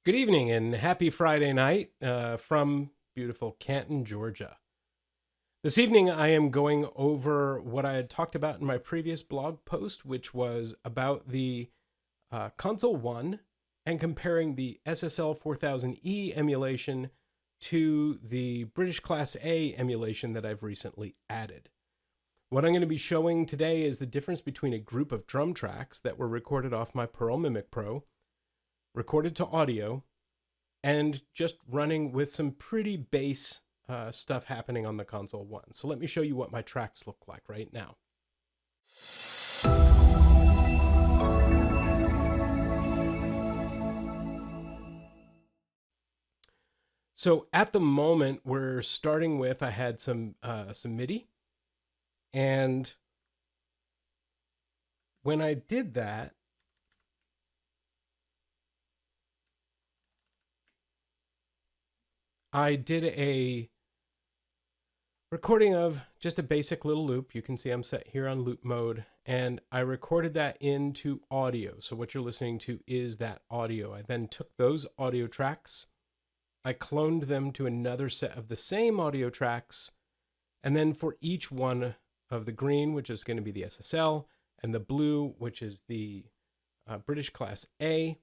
Good evening and happy Friday night from beautiful Canton, Georgia. This evening I am going over what I had talked about in my previous blog post, which was about the Console 1 and comparing the SSL4000e emulation to the British Class A emulation that I've recently added. What I'm going to be showing today is the difference between a group of drum tracks that were recorded off my Pearl Mimic Pro, recorded to audio, and just running with some pretty bass stuff happening on the Console 1. So let me show you what my tracks look like right now. So at the moment, we're starting with, I had some MIDI, and when I did that, I did a recording of just a basic little loop. You can see I'm set here on loop mode, and I recorded that into audio. So what you're listening to is that audio. I then took those audio tracks, I cloned them to another set of the same audio tracks, and then for each one of the green, which is going to be the SSL, and the blue, which is the British Class A,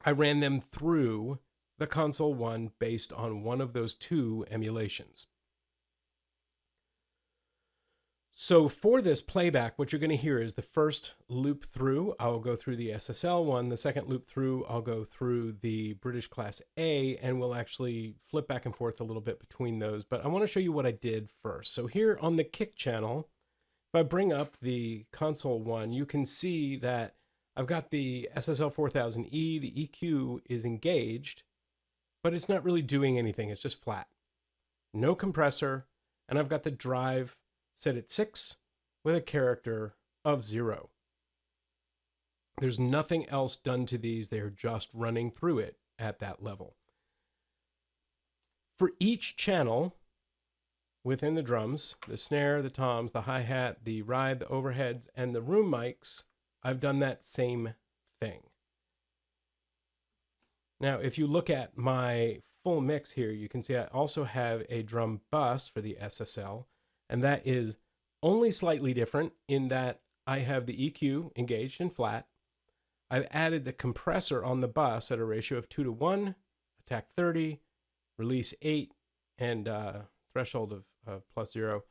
I ran them through the Console 1 based on one of those two emulations. So for this playback, what you're going to hear is the first loop through, I'll go through the SSL one. The second loop through, I'll go through the British Class A, and we'll actually flip back and forth a little bit between those. But I want to show you what I did first. So here on the kick channel, if I bring up the Console 1, you can see that I've got the SSL4000e, the EQ is engaged, but it's not really doing anything. It's just flat. No compressor, and I've got the drive set at 6 with a character of 0. There's nothing else done to these. They're just running through it at that level. For each channel within the drums, the snare, the toms, the hi-hat, the ride, the overheads, and the room mics, I've done that same thing. Now, if you look at my full mix here, you can see I also have a drum bus for the SSL, and that is only slightly different in that I have the EQ engaged and flat. I've added the compressor on the bus at a ratio of 2:1, attack 30, release 8, and threshold of +0.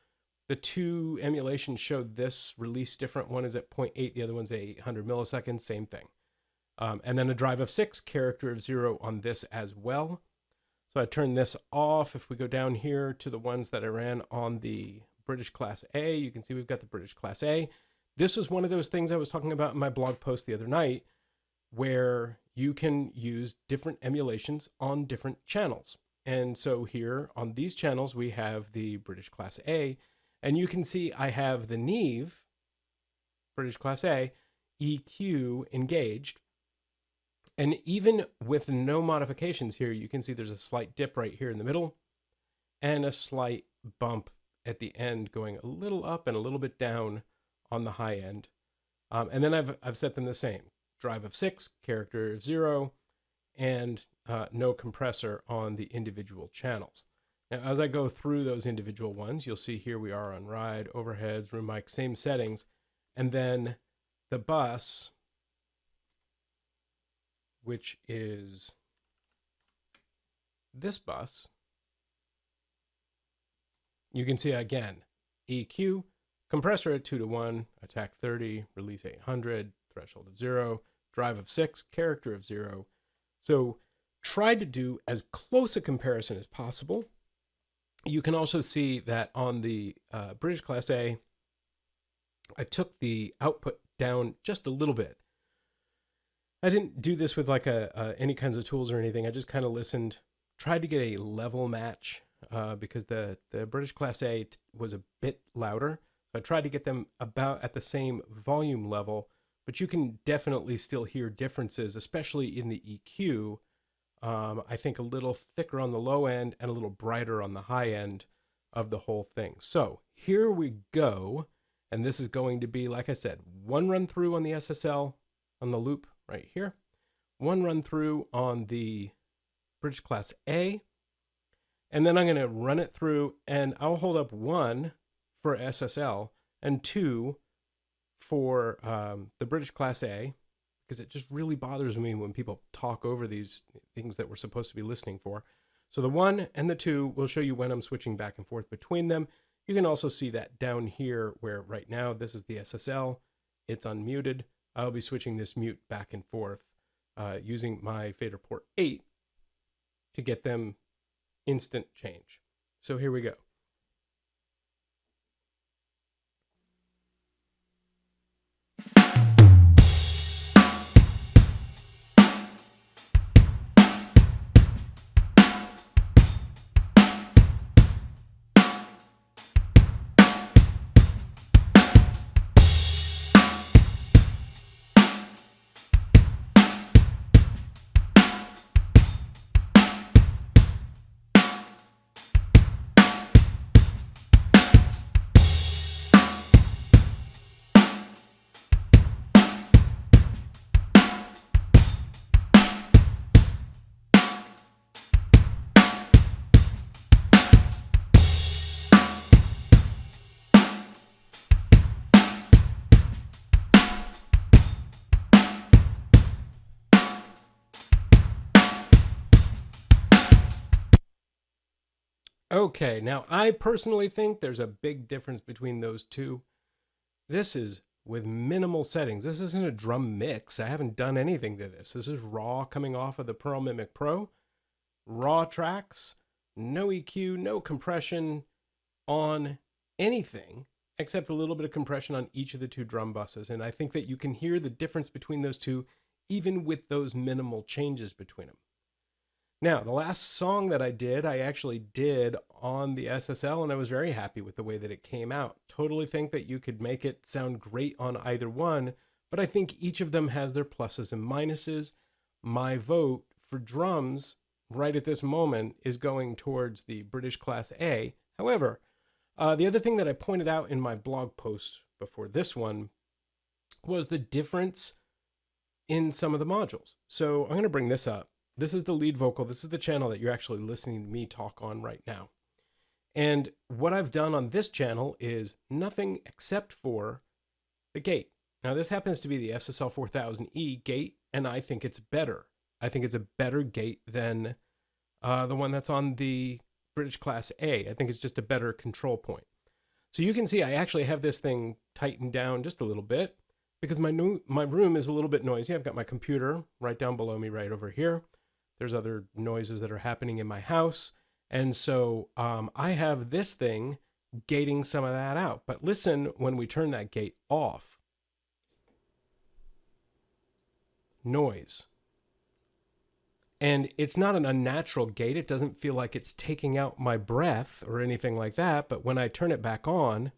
The two emulations showed this release different. One is at 0.8, the other one's at 800 milliseconds, same thing. And then a drive of 6, character of 0 on this as well. So I turn this off. If we go down here to the ones that I ran on the British Class A, you can see we've got the British Class A. This was one of those things I was talking about in my blog post the other night, where you can use different emulations on different channels. And so here on these channels, we have the British Class A, and you can see I have the Neve, British Class A, EQ engaged. And even with no modifications here, you can see there's a slight dip right here in the middle and a slight bump at the end going a little up and a little bit down on the high end. And then I've set them the same. Drive of 6, character of 0, and no compressor on the individual channels. Now, as I go through those individual ones, you'll see here we are on ride, overheads, room mic, same settings. And then the bus, which is this bus, you can see again, EQ, compressor at 2:1, attack 30, release 800, threshold of 0, drive of 6, character of 0. So try to do as close a comparison as possible. You can also see that on the British Class A, I took the output down just a little bit. I didn't do this with like any kinds of tools or anything. I just kind of listened, tried to get a level match because the British Class A was a bit louder. So I tried to get them about at the same volume level, but you can definitely still hear differences, especially in the EQ. I think a little thicker on the low end and a little brighter on the high end of the whole thing. So here we go. And this is going to be, like I said, one run through on the SSL on the loop right here, one run through on the British Class A, and then I'm going to run it through, and I'll hold up 1 for SSL and 2 for the British Class A, because it just really bothers me when people talk over these things that we're supposed to be listening for. So the 1 and the 2 will show you when I'm switching back and forth between them. You can also see that down here where right now this is the SSL. It's unmuted. I'll be switching this mute back and forth using my fader port 8 to get them instant change. So here we go. Okay, now I personally think there's a big difference between those two. This is with minimal settings. This isn't a drum mix. I haven't done anything to this. This is raw coming off of the Pearl Mimic Pro. Raw tracks, no EQ, no compression on anything except a little bit of compression on each of the 2 drum buses. And I think that you can hear the difference between those two even with those minimal changes between them. Now, the last song that I actually did on the SSL, and I was very happy with the way that it came out. Totally think that you could make it sound great on either one, but I think each of them has their pluses and minuses. My vote for drums right at this moment is going towards the British Class A. However, the other thing that I pointed out in my blog post before this one was the difference in some of the modules. So I'm going to bring this up. This is the lead vocal. This is the channel that you're actually listening to me talk on right now. And what I've done on this channel is nothing except for the gate. Now, this happens to be the SSL4000e gate, and I think it's better. I think it's a better gate than the one that's on the British Class A. I think it's just a better control point. So you can see I actually have this thing tightened down just a little bit because my room is a little bit noisy. I've got my computer right down below me right over here. There's other noises that are happening in my house. And so I have this thing gating some of that out. But listen when we turn that gate off. Noise. And it's not an unnatural gate. It doesn't feel like it's taking out my breath or anything like that. But when I turn it back on,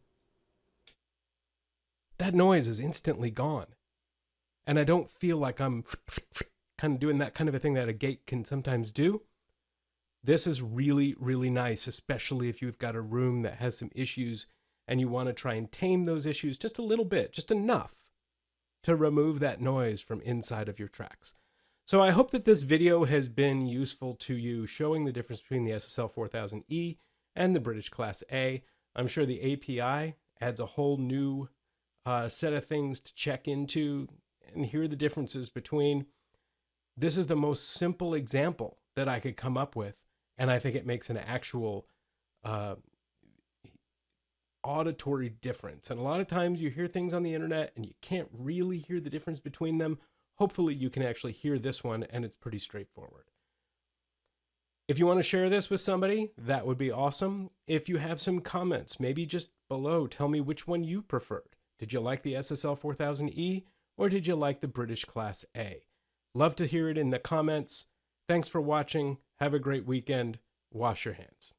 that noise is instantly gone. And I don't feel like I'm kind of doing that kind of a thing that a gate can sometimes do. This is really, really nice, especially if you've got a room that has some issues and you want to try and tame those issues just a little bit, just enough to remove that noise from inside of your tracks. So I hope that this video has been useful to you, showing the difference between the SSL4000e and the British Class A. I'm sure the API adds a whole new set of things to check into and hear the differences between. This is the most simple example that I could come up with, and I think it makes an actual auditory difference. And a lot of times you hear things on the internet and you can't really hear the difference between them. Hopefully you can actually hear this one, and it's pretty straightforward. If you want to share this with somebody, that would be awesome. If you have some comments, maybe just below, tell me which one you preferred. Did you like the SSL4000e or did you like the British Class A? Love to hear it in the comments. Thanks for watching. Have a great weekend. Wash your hands.